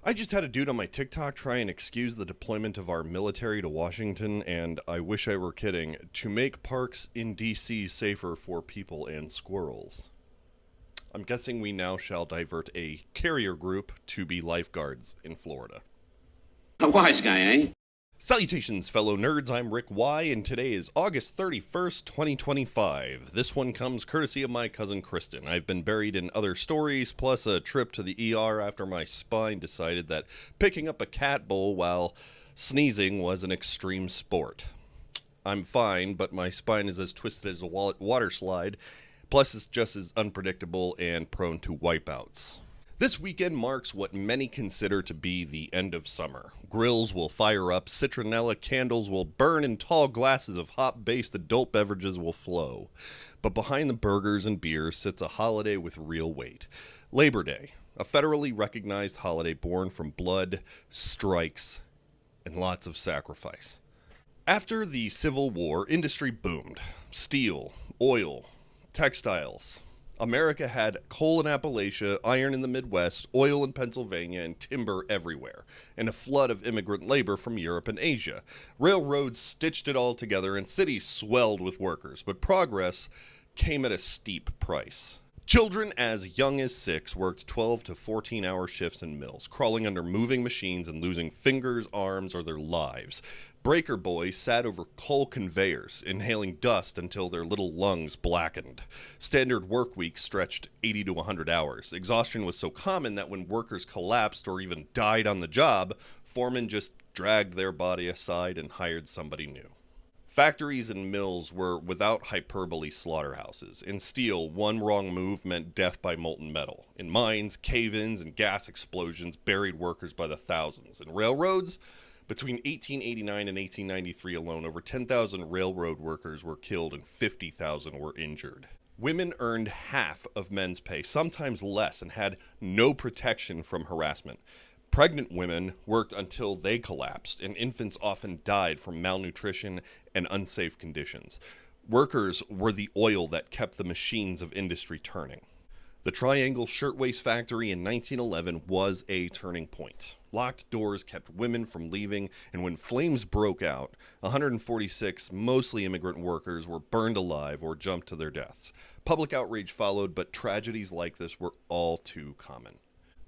I just had a dude on my TikTok try and excuse the deployment of our military to Washington, and I wish I were kidding, to make parks in DC safer for people and squirrels. I'm guessing we now shall divert a carrier group to be lifeguards in Florida. A wise guy, eh? Salutations, fellow nerds. I'm Rick Y, and today is August 31st, 2025. This one comes courtesy of my cousin Kristen. I've been buried in other stories, plus a trip to the ER after my spine decided that picking up a cat bowl while sneezing was an extreme sport. I'm fine, but my spine is as twisted as a water slide, plus it's just as unpredictable and prone to wipeouts. This weekend marks what many consider to be the end of summer. Grills will fire up, citronella candles will burn, and tall glasses of hop-based adult beverages will flow. But behind the burgers and beers sits a holiday with real weight. Labor Day, a federally recognized holiday born from blood, strikes, and lots of sacrifice. After the Civil War, industry boomed. Steel, oil, textiles. America had coal in Appalachia, iron in the Midwest, oil in Pennsylvania, and timber everywhere, and a flood of immigrant labor from Europe and Asia. Railroads stitched it all together, and cities swelled with workers, but progress came at a steep price. Children as young as 6 worked 12 to 14-hour shifts in mills, crawling under moving machines and losing fingers, arms, or their lives. Breaker boys sat over coal conveyors, inhaling dust until their little lungs blackened. Standard work weeks stretched 80 to 100 hours. Exhaustion was so common that when workers collapsed or even died on the job, foremen just dragged their body aside and hired somebody new. Factories and mills were without hyperbole slaughterhouses. In steel, one wrong move meant death by molten metal. In mines, cave-ins and gas explosions buried workers by the thousands. In railroads, between 1889 and 1893 alone, over 10,000 railroad workers were killed and 50,000 were injured. Women earned half of men's pay, sometimes less, and had no protection from harassment. Pregnant women worked until they collapsed, and infants often died from malnutrition and unsafe conditions. Workers were the oil that kept the machines of industry turning. The Triangle Shirtwaist Factory in 1911 was a turning point. Locked doors kept women from leaving, and when flames broke out, 146 mostly immigrant workers were burned alive or jumped to their deaths. Public outrage followed, but tragedies like this were all too common.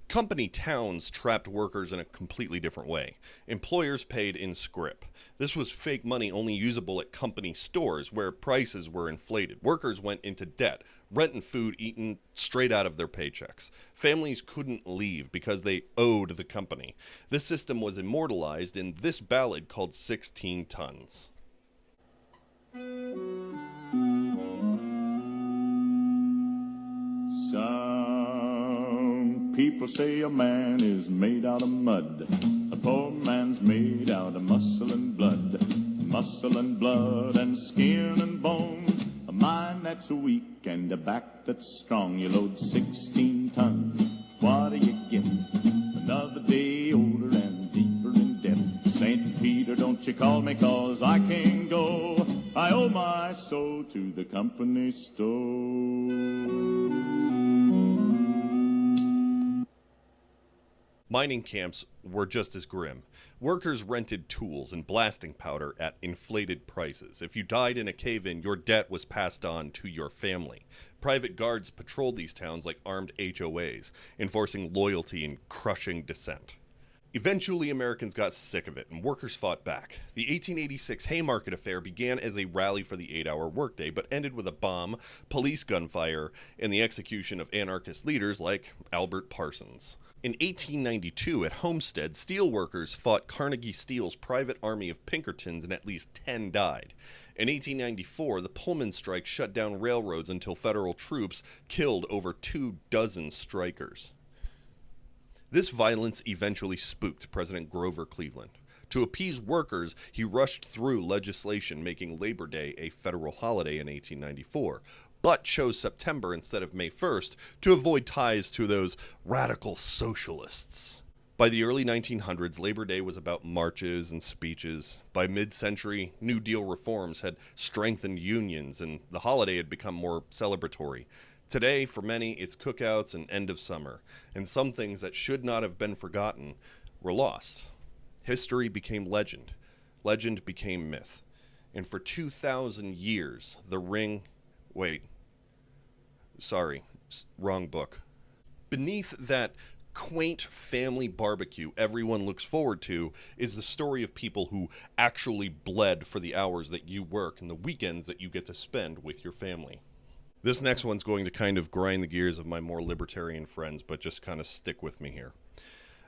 Company towns trapped workers in a completely different way. Employers paid in scrip. This was fake money only usable at company stores where prices were inflated. Workers went into debt, rent and food eaten straight out of their paychecks. Families couldn't leave because they owed the company. This system was immortalized in this ballad called 16 Tons. People say a man is made out of mud. A poor man's made out of muscle and blood and skin and bones. A mind that's weak and a back that's strong. You load 16 tons. What do you get? Another day older and deeper in debt. St. Peter, don't you call me 'cause I can't go. I owe my soul to the company store. Mining camps were just as grim. Workers rented tools and blasting powder at inflated prices. If you died in a cave-in, your debt was passed on to your family. Private guards patrolled these towns like armed HOAs, enforcing loyalty and crushing dissent. Eventually, Americans got sick of it, and workers fought back. The 1886 Haymarket affair began as a rally for the 8-hour workday, but ended with a bomb, police gunfire, and the execution of anarchist leaders like Albert Parsons. In 1892, at Homestead, steel workers fought Carnegie Steel's private army of Pinkertons, and at least 10 died. In 1894, the Pullman strike shut down railroads until federal troops killed over 24 strikers. This violence eventually spooked President Grover Cleveland. To appease workers, he rushed through legislation making Labor Day a federal holiday in 1894, but chose September instead of May 1st to avoid ties to those radical socialists. By the early 1900s, Labor Day was about marches and speeches. By mid-century, New Deal reforms had strengthened unions, and the holiday had become more celebratory. Today, for many, it's cookouts and end of summer, and some things that should not have been forgotten were lost. History became legend. Legend became myth. And for 2,000 years, the ring... Wait. Sorry, wrong book. Beneath that quaint family barbecue everyone looks forward to is the story of people who actually bled for the hours that you work and the weekends that you get to spend with your family. This next one's going to kind of grind the gears of my more libertarian friends, but just kind of stick with me here.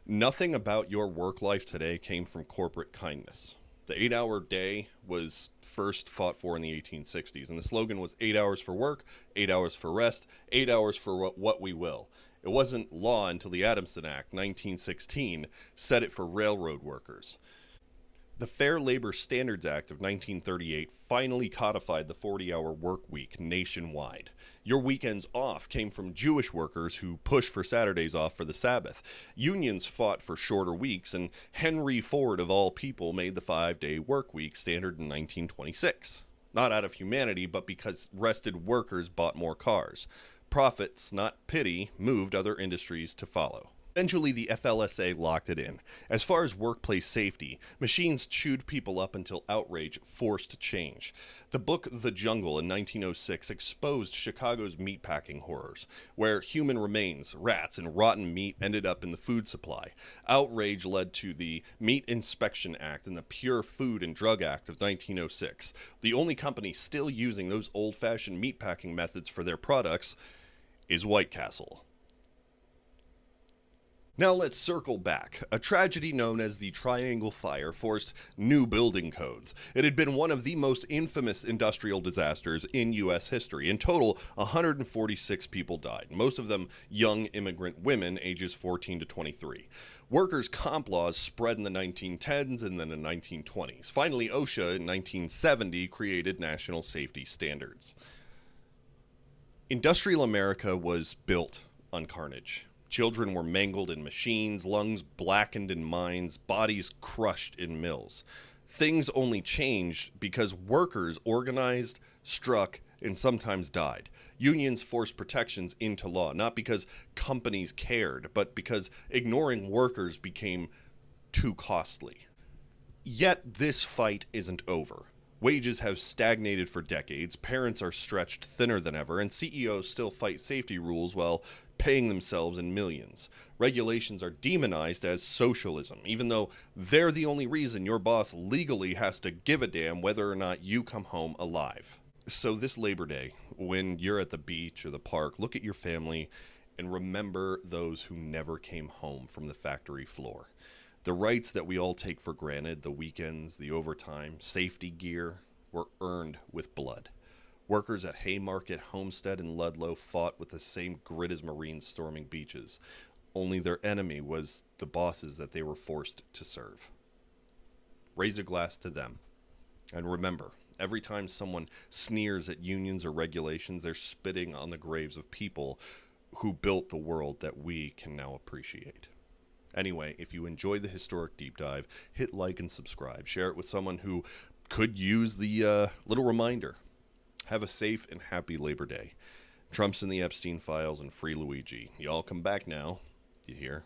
Nothing about your work life today came from corporate kindness. The 8-hour day was first fought for in the 1860s, and the slogan was 8 hours for work, 8 hours for rest, 8 hours for what we will. It wasn't law until the Adamson Act, 1916, set it for railroad workers. The Fair Labor Standards Act of 1938 finally codified the 40-hour work week nationwide. Your weekends off came from Jewish workers who pushed for Saturdays off for the Sabbath. Unions fought for shorter weeks, and Henry Ford, of all people, made the 5-day work week standard in 1926. Not out of humanity, but because rested workers bought more cars. Profits, not pity, moved other industries to follow. Eventually, the FLSA locked it in. As far as workplace safety, machines chewed people up until outrage forced change. The book The Jungle in 1906 exposed Chicago's meatpacking horrors, where human remains, rats, and rotten meat ended up in the food supply. Outrage led to the Meat Inspection Act and the Pure Food and Drug Act of 1906. The only company still using those old-fashioned meatpacking methods for their products is White Castle. Now let's circle back. A tragedy known as the Triangle Fire forced new building codes. It had been one of the most infamous industrial disasters in U.S. history. In total, 146 people died, most of them young immigrant women ages 14 to 23. Workers' comp laws spread in the 1910s and then the 1920s. Finally, OSHA in 1970 created national safety standards. Industrial America was built on carnage. Children were mangled in machines, lungs blackened in mines, bodies crushed in mills. Things only changed because workers organized, struck, and sometimes died. Unions forced protections into law, not because companies cared, but because ignoring workers became too costly. Yet this fight isn't over. Wages have stagnated for decades, parents are stretched thinner than ever, and CEOs still fight safety rules while paying themselves in millions. Regulations are demonized as socialism, even though they're the only reason your boss legally has to give a damn whether or not you come home alive. So this Labor Day, when you're at the beach or the park, look at your family and remember those who never came home from the factory floor. The rights that we all take for granted, the weekends, the overtime, safety gear, were earned with blood. Workers at Haymarket, Homestead, and Ludlow fought with the same grit as Marines storming beaches. Only their enemy was the bosses that they were forced to serve. Raise a glass to them. And remember, every time someone sneers at unions or regulations, they're spitting on the graves of people who built the world that we can now appreciate. Anyway, if you enjoyed the historic deep dive, hit like and subscribe. Share it with someone who could use the little reminder. Have a safe and happy Labor Day. Trump's in the Epstein files and free Luigi. Y'all come back now. You hear?